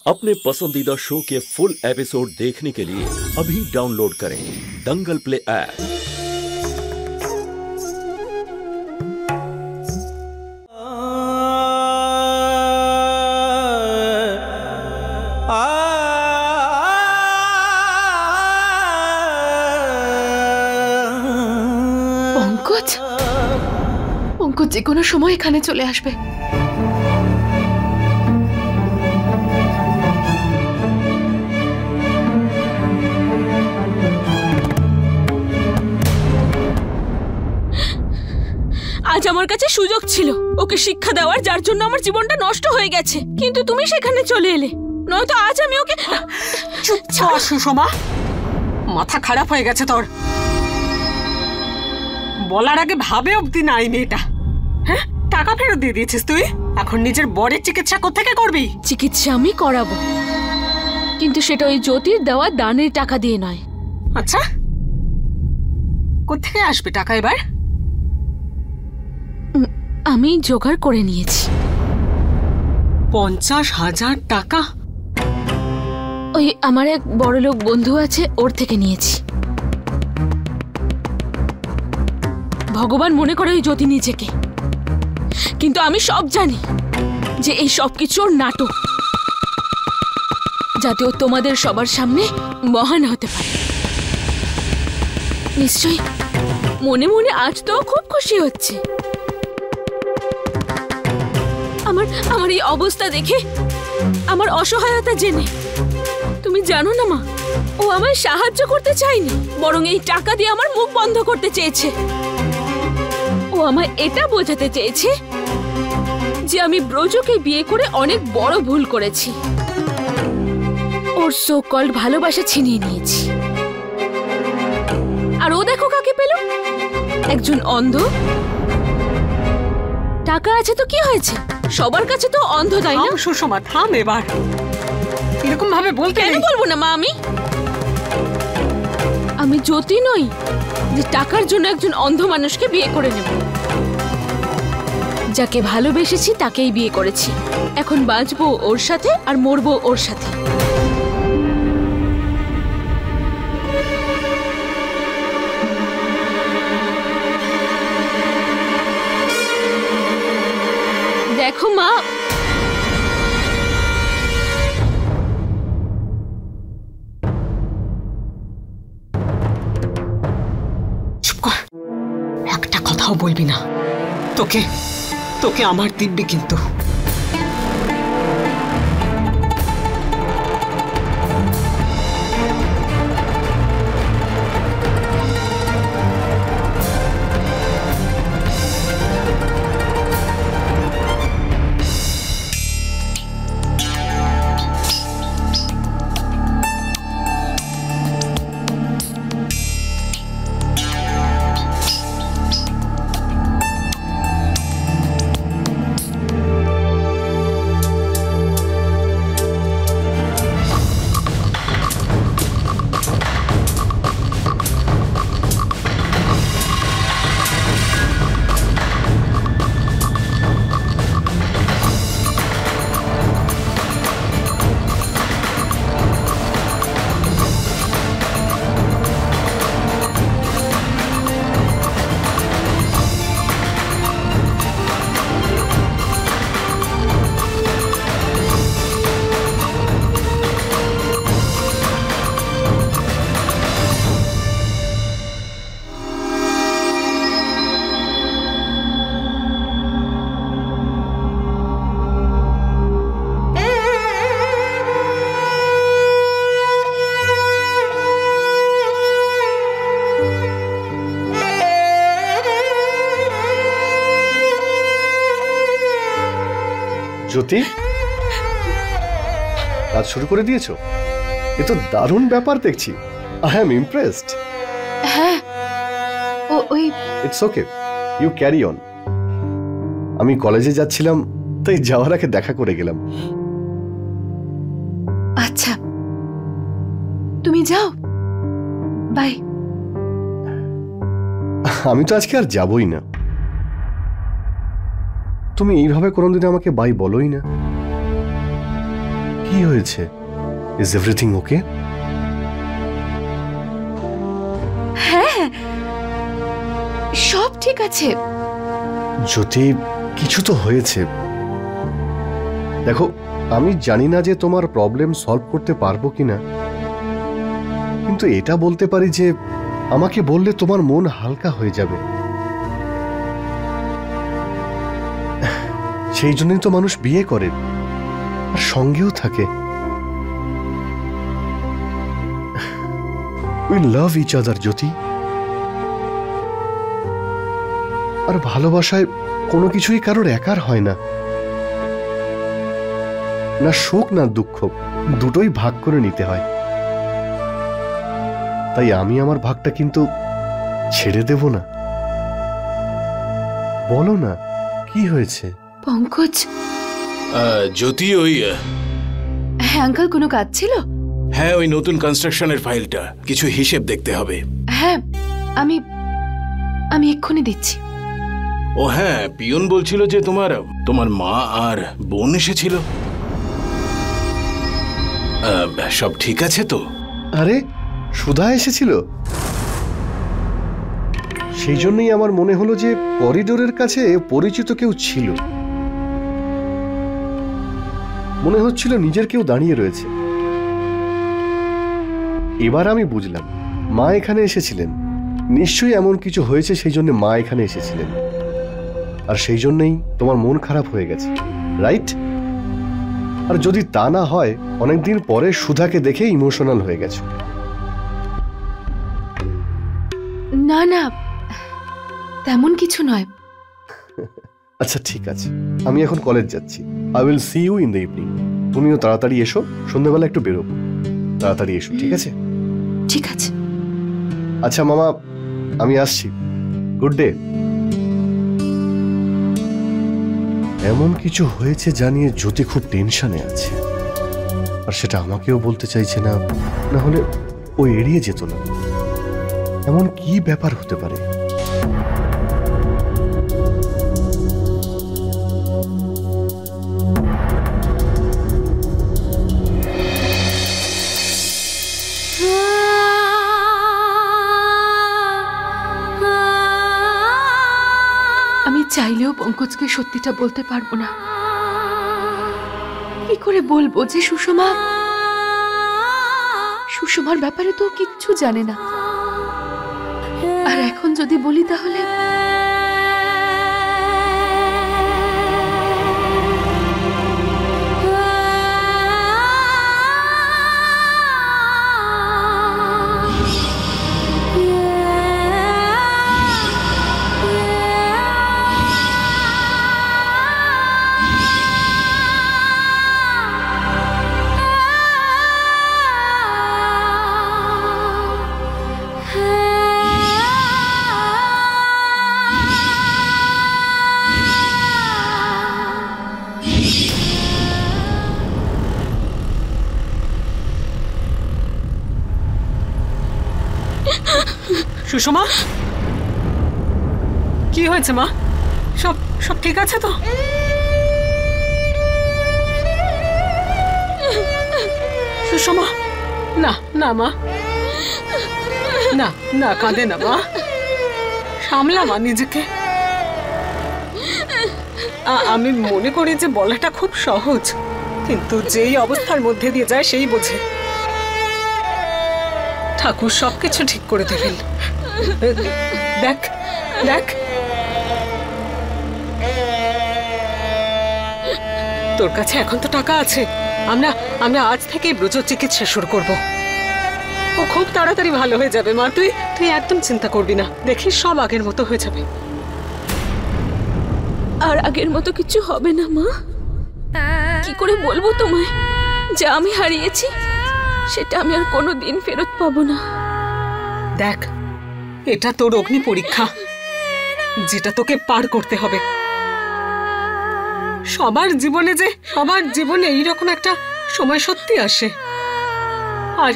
अपने पसंदीदा शो के फुल एपिसोड देखने के लिए अभी डाउनलोड करें दंगल प्ले ऐप। पंकज पंकज যে কোনো সময় এখানে চলে আসবে। আজ আমার কাছে সুযোগ ছিল ওকে শিক্ষা দেওয়ার, যার জন্য আমার জীবনটা নষ্ট হয়ে গেছে, কিন্তু তুমি সেখানে চলে এলে। নয়তো আজ আমি ওকে। চুপ কর সুষমা, মাথা খারাপ হয়ে গেছে তোর। বলার আগে ভাবে অবধি নাই মেয়েটা। হ্যাঁ, টাকা ফেরত দিয়ে দিয়েছিস তুই, এখন নিজের বরের চিকিৎসা কোত্থেকে করবি? চিকিৎসা আমি করাবো, কিন্তু সেটা ওই জ্যোতির দেওয়া দানের টাকা দিয়ে নয়। আচ্ছা, কোত্থেকে আসবে টাকা এবার? আমি জোগাড় করে নিয়েছি 50,000 টাকা। ওই আমার এক বড়লোক বন্ধু আছে, ওর থেকে নিয়েছি। ভগবান মনে করে ওই জ্যোতি নিজেকে, কিন্তু আমি সব জানি যে এই সব কিছু ওর নাটক, যাতে ও তোমাদের সবার সামনে মহান হতে পারে। নিশ্চয়ই মনে মনে আজ তো খুব খুশি হচ্ছে। আমার এই অবস্থা দেখে, আমার অসহায়তা জেনে। তুমি জানো না মা, ও আমায় সাহায্য করতে চায়নি, বরং এই টাকা দিয়ে আমার মুখ বন্ধ করতে চেয়েছে। ও আমায় এটা বোঝাতে চেয়েছে যে আমি ব্রজকে বিয়ে করে অনেক বড় ভুল করেছি, ওর সো কল্ড ভালোবাসা ছিনিয়ে নিয়েছি। আর ও দেখো কাকে পেল, একজন অন্ধ। টাকা আছে তো কি হয়েছে, সবার কাছে তো অন্ধ, তাই না? সুষমা থাম এবার, এরকম ভাবে বলতে। কেন বলবো না মা, আমি জ্যোতি নই যে টাকার জন্য একজন অন্ধ মানুষকে বিয়ে করে নেব। যাকে ভালোবেসেছি তাকেই বিয়ে করেছি, এখন বাঁচবো ওর সাথে আর মরবো ওর সাথে। দেখো মা, চুপ কর, একটা কথাও বলবি না। তোকে আমার দিব্যি কিন্তু। জ্যোতি, কাজ শুরু করে দিয়েছো? এ তো দারুণ ব্যাপার দেখছি। I am impressed. হ্যাঁ, ওই it's okay, you carry on. আমি কলেজে যাচ্ছিলাম, তাই যাওয়ার আগে দেখা করে গেলাম। আচ্ছা, তুমি যাও, বাই। আমি তো আজকে আর যাবই না। তুমি এইভাবে কোনোদিন আমাকে বাই বলোই না। কি হয়েছে? Is everything okay? হ্যাঁ, সব ঠিক আছে। জ্যোতি, কিছু তো হয়েছে। দেখো, আমি জানি না যে তোমার প্রবলেম সলভ করতে পারবো কিনা, কিন্তু এটা বলতে পারি যে আমাকে বললে তোমার মন হালকা হয়ে যাবে। সেই জন্যই তো মানুষ বিয়ে করে আর সঙ্গেও থাকে। উই লাভ ইচ আদার জ্যোতি। আর ভালোবাসায় কোনো কিছুই কারোর একার হয় না, না শোক না দুঃখ, দুটোই ভাগ করে নিতে হয়। তাই আমি আমার ভাগটা কিন্তু ছেড়ে দেব না। বলো না, কি হয়েছে? পঙ্কজ। জ্যোতি, ওই হ্যাঁ আঙ্কেল, কোনো কাজ ছিল? হ্যাঁ, ওই নতুন কনস্ট্রাকশনের ফাইলটা, কিছু হিসেব দেখতে হবে। হ্যাঁ, আমি আমি এক্ষুনি দিচ্ছি। ও হ্যাঁ, পিয়ন বলছিল যে তোমার মা আর বোন এসেছিল। সব ঠিক আছে তো? আরে, সুধা এসেছিল? সেই জন্যই আমার মনে হলো যে করিডোরের কাছে পরিচিত কেউ ছিল। মনে হচ্ছিল নিজের কেউ দাঁড়িয়ে রয়েছে। এবার আমি বুঝলাম, মা এখানে এসেছিলেন। নিশ্চয়ই এমন কিছু হয়েছে, সেই জন্য মা এখানে এসেছিলেন। আর সেই জন্যই তোমার মন খারাপ হয়ে গেছে, রাইট? আর যদি তা না হয়, অনেকদিন পরে সুধাকে দেখে ইমোশনাল হয়ে গেছে। না না, তেমন কিছু নয়। আচ্ছা ঠিক আছে, আমি এখন কলেজ যাচ্ছি। I will see you in the evening. তুমিও তাড়াতাড়ি এসো, সন্ধ্যাবেলা একটু বেরোবো। তাড়াতাড়ি এসো, ঠিক আছে? ঠিক আছে। আচ্ছা মামা, আমি আসছি। Good day. এমন কিছু হয়েছে জানিয়ে জ্যোতি খুব টেনশনে আছে, আর সেটা আমাকেও বলতে চাইছে না, না হলে ও এড়িয়ে যেত না। এমন কি ব্যাপার হতে পারে? আমি চাইলেও পঙ্কজকে সত্যিটা বলতে পারবো না। কি করে বলবো যে সুষমার ব্যাপারে তো কিচ্ছু জানে না। আর এখন যদি বলি তাহলে সুষমা, কি হয়েছে মা? সব সব ঠিক আছে তো? সুষমা, না না মা, না না, কাঁদে না মা, সামলা মা নিজেকে। আমি মনে করি যে বলাটা খুব সহজ, কিন্তু যেই অবস্থার মধ্যে দিয়ে যায় সেই বোঝে। ঠাকুর সবকিছু ঠিক করে দেবেন। দেখ দেখ, তোর কাছে এখন তো টাকা আছে। আমরা আজ থেকেই ব্রজ চিকিৎসা শুরু করব। ও খুব তাড়াতাড়ি ভালো হয়ে যাবে মা, তুই একদম চিন্তা করবি না। দেখিস সব আগের মতো হয়ে যাবে। আর আগের মতো কিছু হবে না মা। কি করে বলবো তোমায়, যা আমি হারিয়েছি সেটা আমি আর কোনোদিন ফেরত পাবো না। দেখ, এটা তোর অগ্নি পরীক্ষা, যেটা তোকে পার করতে হবে। সবার জীবনে এইরকম একটা সময় সত্যি আসে, আর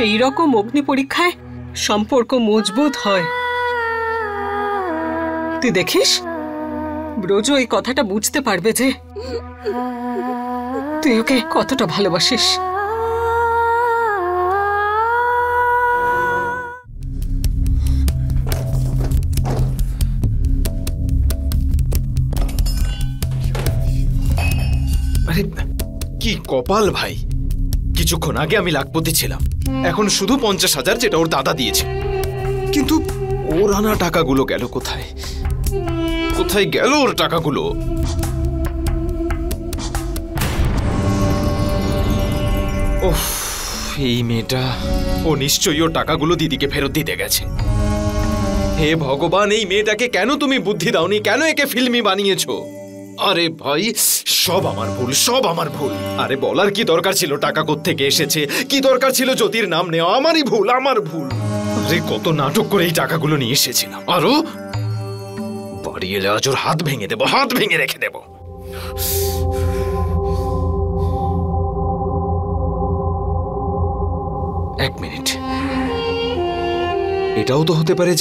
এইরকম অগ্নি পরীক্ষায় সম্পর্ক মজবুত হয়। তুই দেখিস ব্রজ এই কথাটা বুঝতে পারবে যে তুই ওকে কতটা ভালোবাসিস। আরে কি কপাল ভাই, কিছুক্ষণ আগে আমি লাখপতি ছিলাম, এখন শুধু 50,000 যেটা ওর দাদা দিয়েছে। কিন্তু ওর আনা টাকাগুলো গেল কোথায়? কোথায় গেল ওর টাকাগুলো? ওহ, এই মেয়েটা, ও নিশ্চয়ই ওর টাকাগুলো দিদিকে ফেরত দিতে গেছে। হে ভগবান, এই মেয়েটাকে কেন তুমি বুদ্ধি দাওনি? কেন একে ফিল্মি বানিয়েছো? আরে ভাই, সব আমার ভুল, সব আমার ভুল। আরে বলার কি দরকার ছিল টাকা কোত্থেকে এসেছে? কি দরকার ছিল জ্যোতির নাম নেওয়া? আমারই ভুল, আমার ভুল। আরে কত নাটক করে এই টাকাগুলো নিয়ে এসেছিলাম। আরো বাড়ি এলে আজ ওর হাত ভেঙে দেবো, হাত ভেঙে রেখে দেবো। এক মিনিট, এটাও তো হতে পারে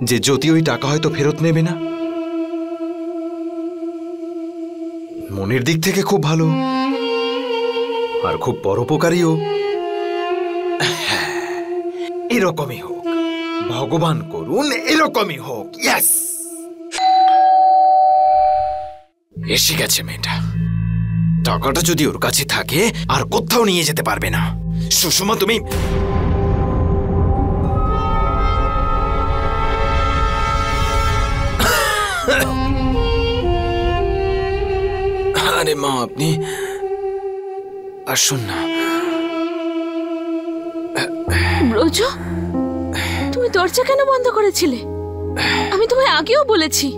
যে জ্যোতি ওই টাকা হয়তো ফেরত নেবে না। মনের দিক থেকে খুব ভালো আর খুব পরোপকারীও। এরকমই হোক, ভগবান করুন এরকমই হোক। ইয়েস, এসে গেছে মেয়েটা। টাকাটা যদি ওর কাছে থাকে আর কোথাও নিয়ে যেতে পারবে না। সুষমা, তুমি আরে মা, আপনি আসুন না। ব্রজ, তুমি দরজা কেন বন্ধ করেছিলে? আমি তোমায় আগেও বলেছি,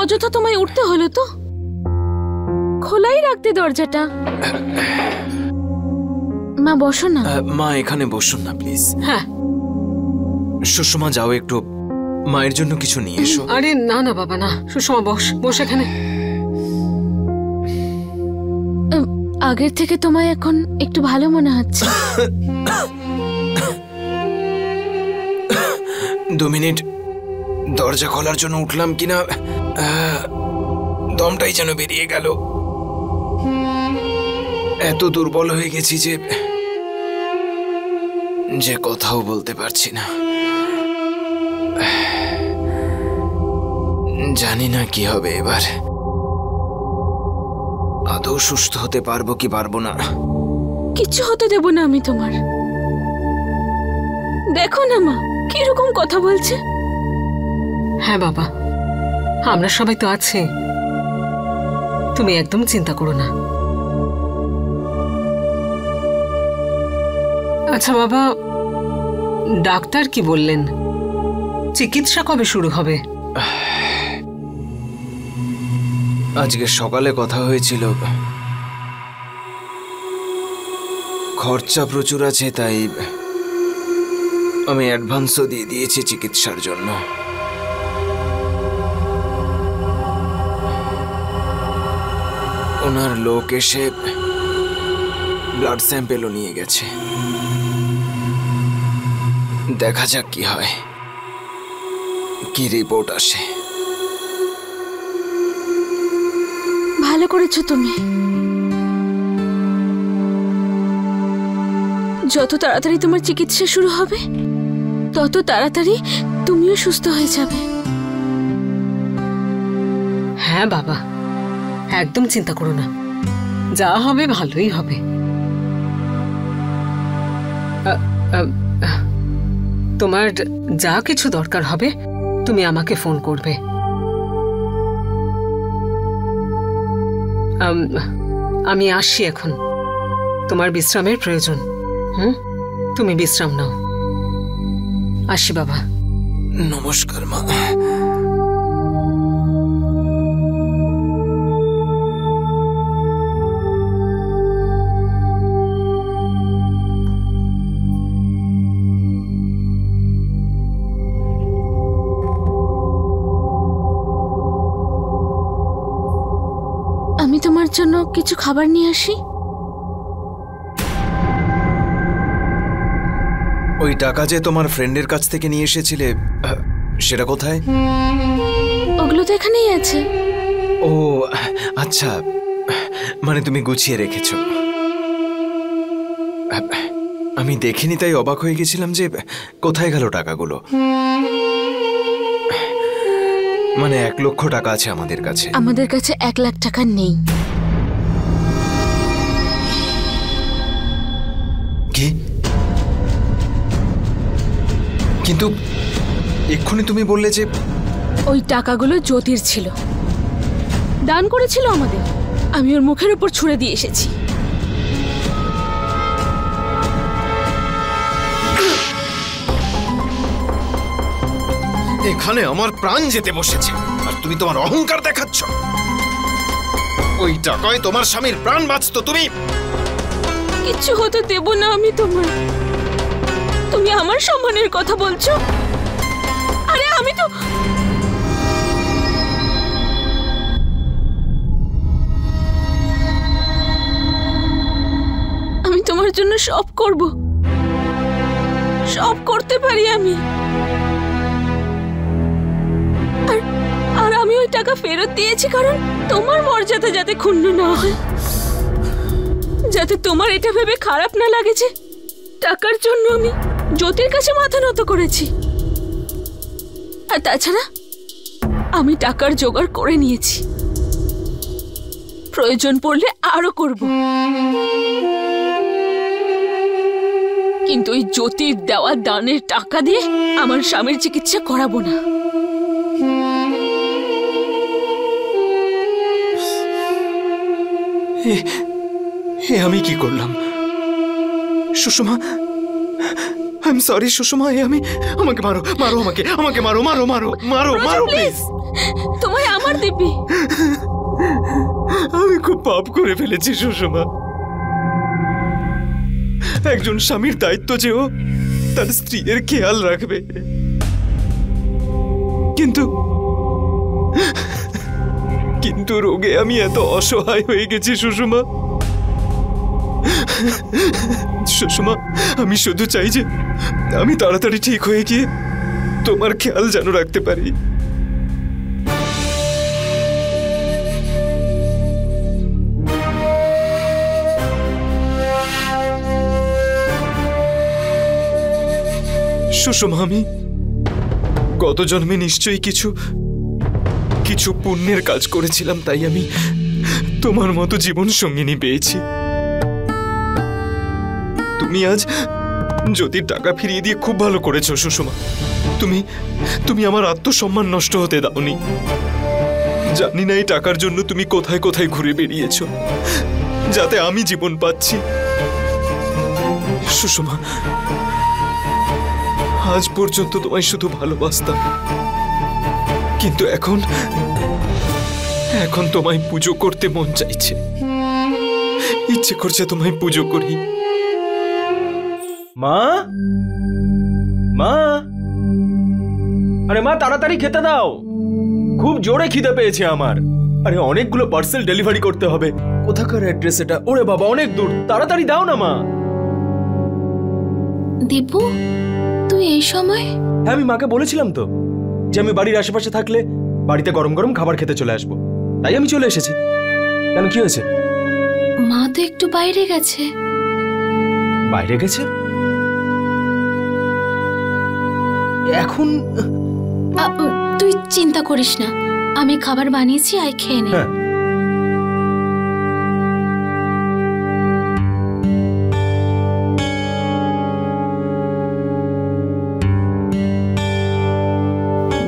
অযথা তোমায় উঠতে হলো তো। খোলাই রাখতে দরজাটা। মা বসো না। মা এখানে বসুন না প্লিজ। হ্যাঁ, সুষমা যাও, একটু মায়ের জন্য কিছু নিয়ে এসো। আরে না না বাবা, না। সুষমা বস, বস এখানে। আগের থেকে তোমায় এখন একটু ভালো মনে হচ্ছে। 2 মিনিট, দরজা খোলার জন্য উঠলাম কিনা দমটাই যেন বেরিয়ে গেল। এত দুর্বল হয়ে গেছি যে কথাও বলতে পারছি না। জানি না কি হবে এবার। আদৌ সুস্থ হতে পারবো কি পারবো না। কিচ্ছু হতে দেব না আমি তোমার। দেখো না মা, কিরকম কথা বলছে। হ্যাঁ বাবা, আমরা সবাই তো আছি, তুমি একদম চিন্তা করো না। আচ্ছা বাবা, ডাক্তার কি বললেন? চিকিৎসা কবে শুরু হবে? আজকে সকালে কথা হয়েছিল। খরচা প্রচুর আছে, তাই আমি অ্যাডভান্সও দিয়ে দিয়েছি চিকিৎসার জন্য। ওনার লোক এসে ব্লাড স্যাম্পেলও নিয়ে গেছে। দেখা যাক কি হয়, কি রিপোর্ট আসে। ভালো করেছো তুমি। যত তাড়াতাড়ি তোমার চিকিৎসা শুরু হবে, তত তাড়াতাড়ি তুমিও সুস্থ হয়ে যাবে। হ্যাঁ বাবা, একদম চিন্তা করো না, যা হবে ভালোই হবে। তোমার যা কিছু দরকার হবে তুমি আমাকে ফোন করবে। আমি আসছি এখন, তোমার বিশ্রামের প্রয়োজন। তুমি বিশ্রাম নাও। আসি বাবা। নমস্কার মা। আমি তোমার জন্য কিছু খাবার নিয়ে আসি। ওই টাকা যে তোমার ফ্রেন্ডের কাছ থেকে নিয়ে এসেছিলে, সেটা কোথায়? ওগুলো তো এখানেই আছে। ও আচ্ছা, মানে তুমি গুছিয়ে রেখেছো। আমি দেখিনি তাই অবাক হয়ে গেছিলাম যে কোথায় গেল টাকাগুলো। মানে 1 লক্ষ টাকা আছে আমাদের কাছে। আমাদের কাছে 1 লাখ টাকা নেই। কি? কিন্তু এক্ষুনি তুমি বললে যে ওই টাকাগুলো জ্যোতির ছিল, দান করেছিল আমাদের। আমি ওর মুখের উপর ছুঁড়ে দিয়ে এসেছি। এখানে আমার প্রাণ যেতে বসেছে আর তুমি তোমার অহংকার দেখাচ্ছ। ওই টাকায় তোমার স্বামীর প্রাণ বাঁচতো। তুমি কিচ্ছু হতে দেব না আমি তোমার। তুমি আমার সম্মানের কথা বলছো? আরে আমি তো তোমার জন্য সব করব, সব করতে পারি আমি। আর আমি ওই টাকা ফেরত দিয়েছি কারণ তোমার মর্যাদা যাতে ক্ষুণ্ণ না হয়, যাতে তোমার এটা ভেবে খারাপ না লাগে যে টাকার জন্য আমি জ্যোতির কাছে মাথা নত করেছি। আর তাছাড়া আমি টাকার জোগাড় করে নিয়েছি, প্রয়োজন পড়লে আরো করব। কিন্তু ওই জ্যোতির দেওয়া দানের টাকা দিয়ে আমার স্বামীর চিকিৎসা করাবো না। আমি কি করলাম? Sushma, I am sorry Sushma. আমাকে মারো, মারো আমাকে, আমাকে মারো, মারো, মারো, মারো, মারো প্লিজ। তোমায় আমার দিব্যি। আমি খুব পাপ করে ফেলেছি সুষমা। একজন স্বামীর দায়িত্ব যে ও তার স্ত্রীর খেয়াল রাখবে, কিন্তু রোগে আমি এত অসহায় হয়ে গেছি সুষমা। সুষমা, আমি শুধু চাই যে আমি তাড়াতাড়ি ঠিক হয়ে গিয়ে তোমার খেয়াল যেন রাখতে পারি। সুষমা, আমি গত জন্মে নিশ্চয়ই কিছু পুণ্যের কাজ করেছিলাম, তাই আমি তোমার মতো জীবন সঙ্গিনী পেয়েছি। তুমি আজ জ্যোতির টাকা ফিরিয়ে দিয়ে খুব ভালো করেছো সুষমা। তুমি আমার আত্মসম্মান নষ্ট হতে দাওনি। জানি না এই টাকার জন্য তুমি কোথায় কোথায় ঘুরে বেরিয়েছো, যাতে আমি জীবন পাচ্ছি। সুষমা, আজ পর্যন্ত তোমায় শুধু ভালোবাসতাম, কিন্তু এখন তোমায় পুজো করতে মন চাইছে, ইচ্ছে করছে তোমায় পুজো করি। মা, মা, আরে মা তাড়াতাড়ি খেতে দাও, খুব জোরে খিদে পেয়েছে আমার। আরে অনেকগুলো পার্সেল ডেলিভারি করতে হবে। কোথাকার অ্যাড্রেস এটা? ওরে বাবা, অনেক দূর, তাড়াতাড়ি দাও না মা। দীপু, তুই এই সময়? হ্যাঁ, আমি মাকে বলেছিলাম তো যে আমি বাড়ির আশেপাশে থাকলে বাড়িতে গরম গরম খাবার খেতে চলে আসবো, তাই আমি চলে এসেছি। কেন, কি হয়েছে? মা তো একটু বাইরে গেছে। বাইরে গেছে? এখন? তুই চিন্তা করিস না, আমি খাবার বানিয়েছি, আয় খেয়ে নে।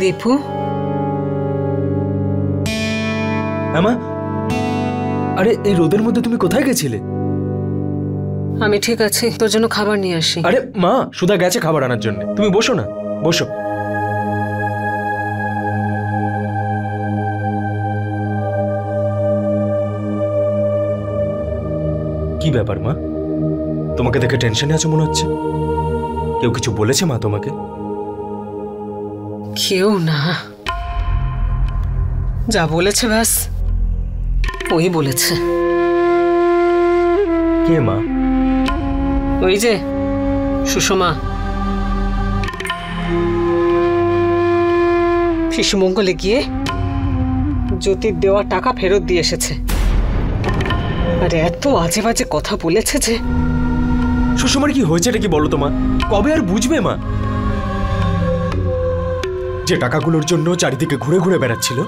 দীপু, মা, আরে এই রোদের মধ্যে তুমি কোথায় গেছিলে? আমি ঠিক আছি, তোর জন্য খাবার নিয়ে আসি। আরে মা, সুধা গেছে খাবার আনার জন্য, তুমি বসো না, বসো। কি ব্যাপার মা, তোমাকে দেখে টেনশনে আছো মনে হচ্ছে। কেউ কিছু বলেছে মা তোমাকে? কেউ না, যা বলেছে ব্যাস ওই বলেছে। কে মা? ওই যে সুষমা। শিশুমঙ্গলে গিয়ে জ্যোতির দেওয়া টাকা ফেরত দিয়ে এসেছে। আর এত আজে বাজে কথা বলেছে যে। সুষমার কি হয়েছেটা কি বলো তো মা? কবে আর বুঝবে মা? যে টাকাগুলোর জন্য চারিদিকে ঘুরে ঘুরে বেড়াচ্ছিল,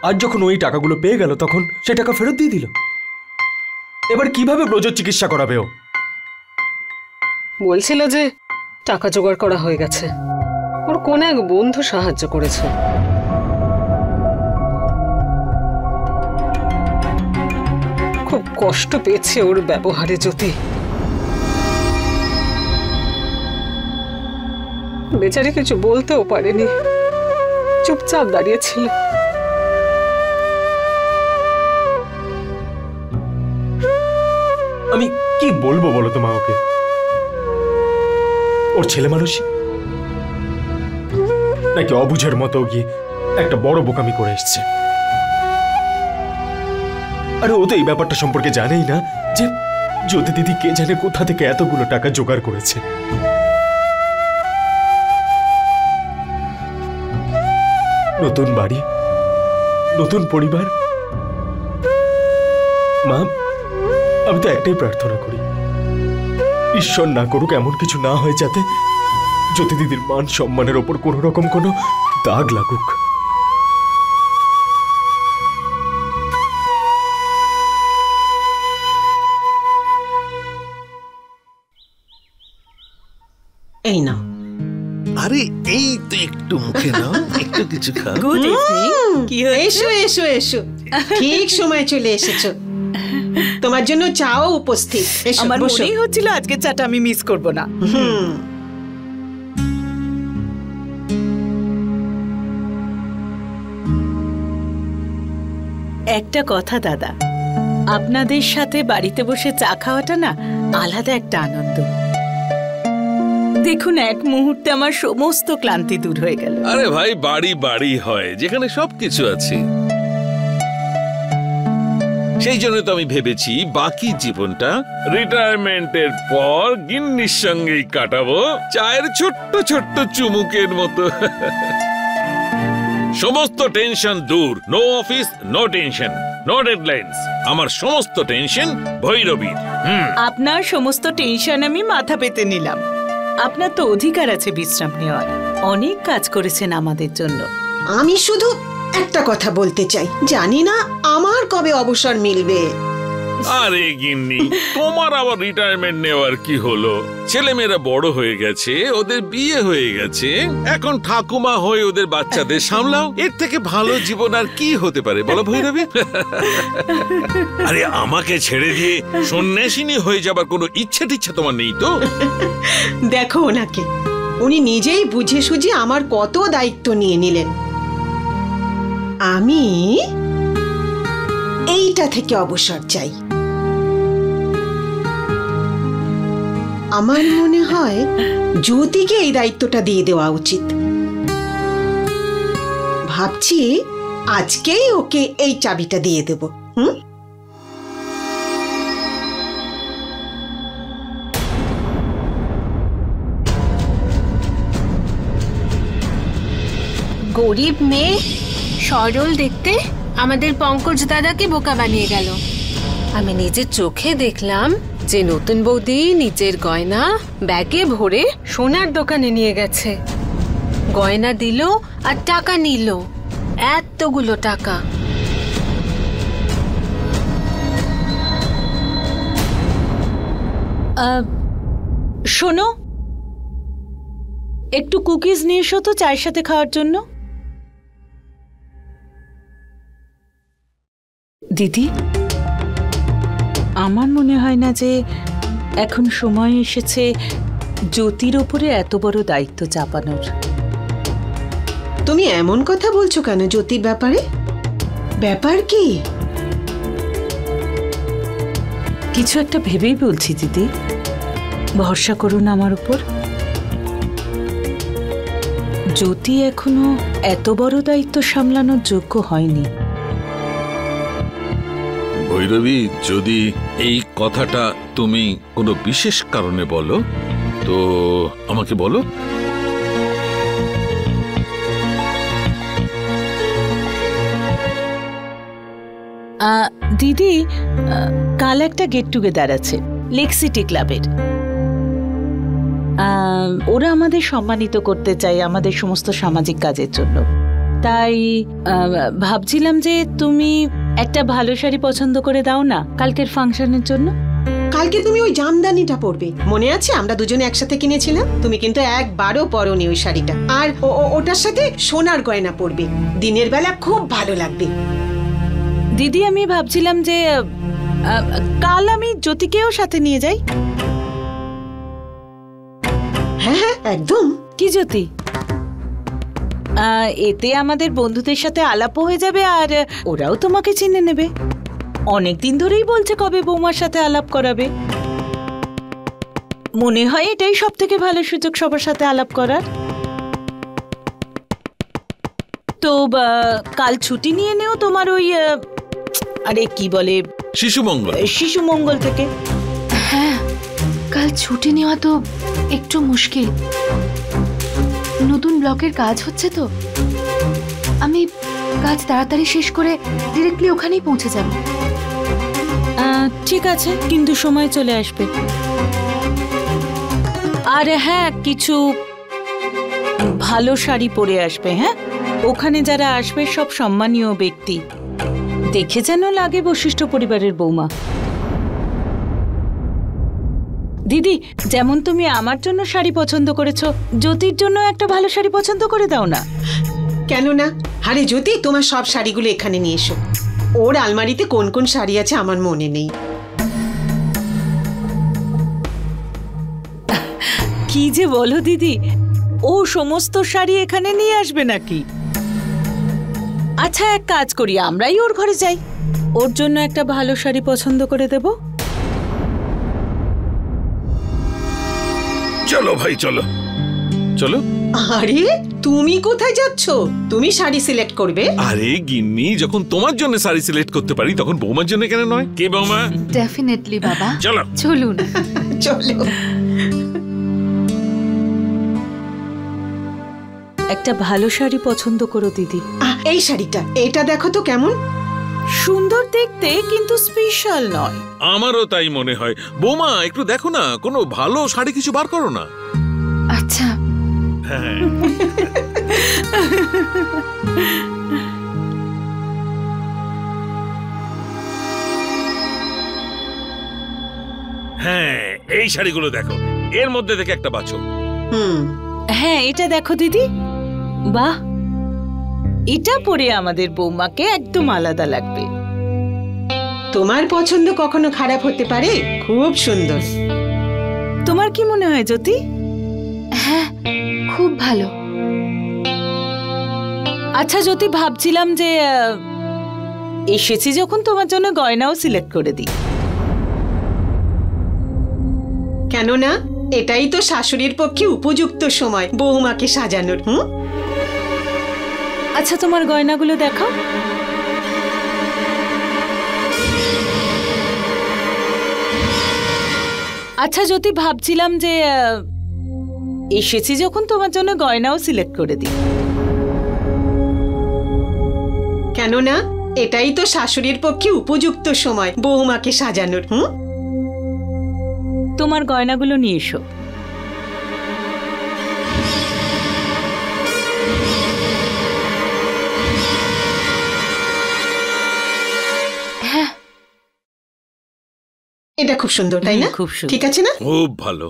আর যখন ওই টাকাগুলো পেয়ে গেল তখন সে টাকা ফেরত দিয়ে দিল। এবার কিভাবে ব্রজর চিকিৎসা করাবে ও? বলছিল যে টাকা জোগাড় করা হয়ে গেছে, ওর কোন এক বন্ধু সাহায্য করেছে। খুব কষ্ট পেয়েছে ওর ব্যবহারে জ্যোতি। বেচারি কিছু বলতেও পারেনি, চুপচাপ দাঁড়িয়েছিল। আমি কি বলবো বলো তো মা ওকে? ওর ছেলে মানুষ নাকি অবুঝের মতো গিয়ে একটা বড় বোকামি করে এসছে। আরে ও তো এই ব্যাপারটা সম্পর্কে জানেই না যে জ্যোতি দিদি কে জানে কোথা থেকে এতগুলো টাকা জোগাড় করেছে। নতুন বাড়ি, নতুন পরিবার। মা, আমি তো একটাই প্রার্থনা করি, ঈশ্বর না করুক এমন কিছু না হয় যাতে জ্যোতি দিদির মান সম্মানের ওপর কোন রকম কোনো দাগ লাগুক। এই নাও। আরে এই তো একটু মুখে নাও, একটু কিছু খাও। Good evening. কি হয়েছে? এসো এসো এসো, ঠিক সময় চলে এসেছো। তোমার জন্য চাও উপস্থিত। এসো, আমার বসো। মনেই হচ্ছিল আজকে চাটা আমি মিস করব না। একটা কথা দাদা, আপনাদের সাথে বাড়িতে বসে চা খাওয়াটা না আলাদা একটা আনন্দ। দেখুন এক মুহূর্তে আমার সমস্ত ক্লান্তি দূর হয়ে গেল। আরে ভাই, বাড়ি বাড়ি হয় যেখানে সবকিছু আছে। সেই জন্য তো আমি ভেবেছি বাকি জীবনটা রিটায়ারমেন্টের পর গিন্নির সঙ্গেই কাটাবো, চায়ের ছোট্ট ছোট্ট চুমুকের মতো। সমস্ত টেনশন দূর। No office, no tension, no deadlines. আমার সমস্ত টেনশন ভৈরবীর। আপনার সমস্ত টেনশন আমি মাথা পেতে নিলাম। আপনার তো অধিকার আছে বিশ্রাম নেওয়ার। অনেক কাজ করেছেন আমাদের জন্য। আমি শুধু একটা কথা বলতে চাই, জানি না আমার কবে অবসর মিলবে। আরে গিন্নি, তোমার আবার রিটায়ারমেন্ট নেওয়ার কি হলো? ছেলেমেয়েরা বড় হয়ে গেছে, ওদের বিয়ে হয়ে গেছে, এখন ঠাকুমা হয়ে ওদের বাচ্চাদের সামলাও। এর থেকে ভালো জীবন আর কি হতে পারে বলো ভৈরবী? আরে আমাকে ছেড়ে দিয়ে সন্ন্যাসিনী হয়ে যাবার কোনো ইচ্ছে টিচ্ছে তোমার নেই তো? দেখো ওনাকে, উনি নিজেই বুঝে সুঝে আমার কত দায়িত্ব নিয়ে নিলেন। আমি এইটা থেকে অবসর চাই। আমার মনে হয় জ্যোতিকে এই দায়িত্বটা দিয়ে দেওয়া উচিত। ভাবছি আজকেই ওকে এই চাবিটা দিয়ে দেব। গরিব মেয়ে, সরল দেখতে, আমাদের পঙ্কজ দাদাকে বোকা বানিয়ে গেল। আমি নিজের চোখে দেখলাম যে নতুন বৌদি নিজের গয়না ব্যাগে ভরে সোনার দোকানে নিয়ে গেছে। গয়না দিল আর টাকা নিল, এতগুলো টাকা। শোনো, একটু কুকিজ নিয়ে এসো তো চায়ের সাথে খাওয়ার জন্য। দিদি, আমার মনে হয় না যে এখন সময় এসেছে জ্যোতির ওপরে এত বড় দায়িত্ব চাপানোর। তুমি এমন কথা বলছো কেন জ্যোতির ব্যাপারে? ব্যাপার কি? কিছু একটা ভেবেই বলছি দিদি, ভরসা করুন আমার উপর। জ্যোতি এখনো এত বড় দায়িত্ব সামলানোর যোগ্য হয়নি। ভৈরবী, যদি এই কথাটা তুমি কোনো বিশেষ কারণে বলো তো আমাকে বলো। দিদি, কাল একটা গেট টুগেদার আছে লেক সিটি ক্লাবের। ওরা আমাদের সম্মানিত করতে চায় আমাদের সমস্ত সামাজিক কাজের জন্য। তাই ভাবছিলাম যে তুমি একটা ভালো শাড়ি পছন্দ করে দাও না কালকের ফাংশনের জন্য। কালকে তুমি ওই জামদানিটা পরবে, মনে আছে আমরা দুজনে একসাথে কিনেছিলাম? তুমি কিন্তু একবারও পরোনি ওই শাড়িটা। আর ওটার সাথে সোনার গয়না পরবে, দিনের বেলা খুব ভালো লাগবে। দিদি, আমি ভাবছিলাম যে কাল আমি জ্যোতিকেও সাথে নিয়ে যাই। হ্যাঁ হ্যাঁ একদম। কি জ্যোতি? এতে আমাদের বন্ধুদের সাথে আলাপও হয়ে যাবে আর ওরাও তোমাকে চিনে নেবে। অনেকদিন ধরেই বলছে কবে বৌমার সাথে আলাপ করাবে। মনে হয় এটাই সব থেকে ভালো সুযোগ সবার সাথে আলাপ করার। তো কাল ছুটি নিয়ে নেও তোমার ওই আরে কি বলে শিশু মঙ্গল থেকে। হ্যাঁ, কাল ছুটি নেওয়া তো একটু মুশকিল। নতুন ব্লকের কাজ হচ্ছে তো, আমি কাজ তাড়াতাড়ি শেষ করে ডিরেক্টলি ওখানেই পৌঁছে যাব। ঠিক আছে, কিন্তু সময় চলে আসবে। আর হ্যাঁ, কিছু ভালো শাড়ি পরে আসবে। হ্যাঁ, ওখানে যারা আসবে সব সম্মানীয় ব্যক্তি, দেখে যেন লাগে বশিষ্ঠ পরিবারের বৌমা। দিদি, যেমন তুমি আমার জন্য শাড়ি পছন্দ করেছো, জ্যোতির জন্য একটা ভালো শাড়ি পছন্দ করে দাও না। কেন না? আরে জ্যোতি, তোমার সব শাড়িগুলো এখানে নিয়ে এসো। ওর আলমারিতে কোন কোন শাড়ি আছে আমার মনে নেই। কি যে বলো দিদি, ও সমস্ত শাড়ি এখানে নিয়ে আসবে নাকি? আচ্ছা, এক কাজ করি, আমরাই ওর ঘরে যাই, ওর জন্য একটা ভালো শাড়ি পছন্দ করে দেব। চলো ভাই, চলো চলো। আরে তুমি কোথায় যাচ্ছ? তুমি শাড়ি সিলেক্ট করবে? আরে গিন্নি, যখন তোমার জন্য শাড়ি সিলেক্ট করতে পারি তখন বৌমার জন্য কেন নয়? কে বৌমা? ডেফিনেটলি বাবা। চলো চলুন। চলো। একটা ভালো শাড়ি পছন্দ করো দিদি। এই শাড়িটা, এটা দেখো তো কেমন সুন্দর দেখতে, কিন্তু স্পেশাল নয়। আমারও তাই মনে হয়। বৌমা, একটু দেখো না, কোনো ভালো শাড়ি কিছু বার করো না। আচ্ছা। হ্যাঁ, এই শাড়িগুলো দেখো, এর মধ্যে থেকে একটা বাছো। হ্যাঁ, এটা দেখো দিদি, বাহ, এটা পরে আমাদের বৌমাকে একদম আলাদা লাগবে। তোমার পছন্দ কখনো খারাপ হতে পারে? খুব সুন্দর। তোমার কি মনে হয় জ্যোতি? হ্যাঁ, খুব ভালো। আচ্ছা জ্যোতি, ভাবছিলাম যে এসেছি যখন তোমার জন্য গয়নাও সিলেক্ট করে দিই। কেন না? এটাই তো শাশুড়ির পক্ষে উপযুক্ত সময় বৌমাকে সাজানোর। আচ্ছা, তোমার গয়নাগুলো দেখাও। আচ্ছা জ্যোতি, ভাবছিলাম যে এসেছি যখন তোমার জন্য গয়নাও সিলেক্ট করে দিই। কেন না? এটাই তো শাশুড়ির পক্ষে উপযুক্ত সময় বৌমাকে সাজানোর। তোমার গয়নাগুলো নিয়ে এসো। হ্যাঁ, এটা খুব সুন্দর, তাই না? খুব সুন্দর। ঠিক আছে না? খুব ভালো।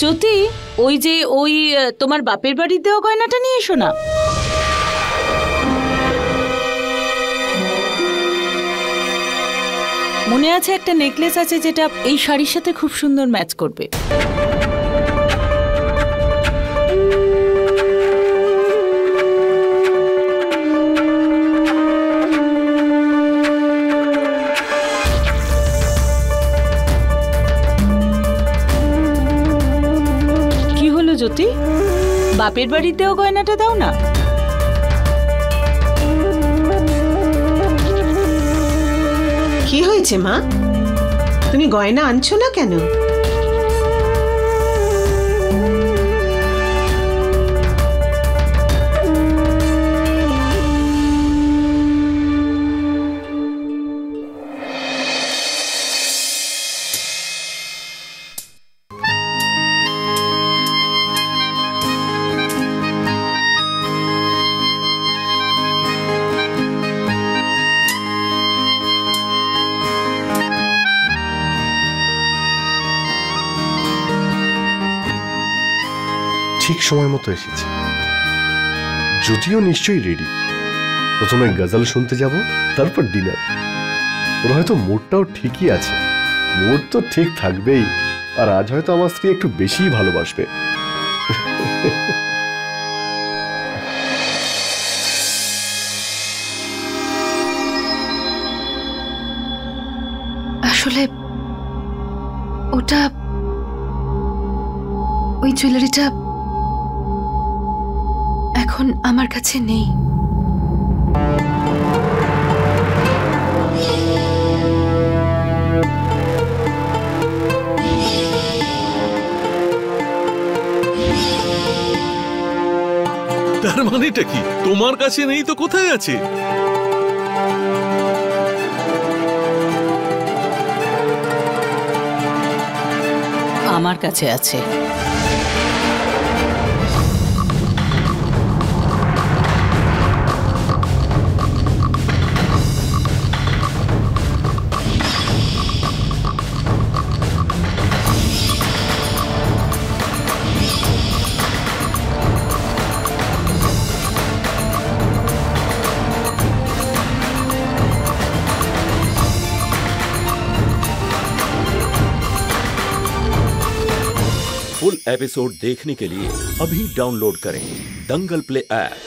জ্যোতি, ওই তোমার বাপের বাড়ির দেওয়া গয়নাটা নিয়ে এসো না। মনে আছে একটা নেকলেস আছে যেটা এই শাড়ির সাথে খুব সুন্দর ম্যাচ করবে। কি হলো জ্যোতি, বাপের বাড়ির দেওয়া গয়নাটা দাও না। কি হয়েছে মা, তুমি গয়না আনছো না কেন? ঠিক সময় মতো এসেছে। যদিও নিশ্চয়ই রেডি। প্রথমে গজল শুনতে যাব, তারপর ডিনার। ওর হয়তো মুডটাও ঠিকই আছে। মুড তো ঠিক থাকবেই, আর আজ হয়তো আমার স্ত্রী একটু বেশিই ভালোবাসবে। আসলে ওটা, ওই জুয়েলারিটা এখন আমার কাছে নেই। তার মানেটা কি? তোমার কাছে নেই তো কোথায় আছে? আমার কাছে আছে। फुल एपिसोड देखने के लिए अभी डाउनलोड करें दंगल प्ले ऐप।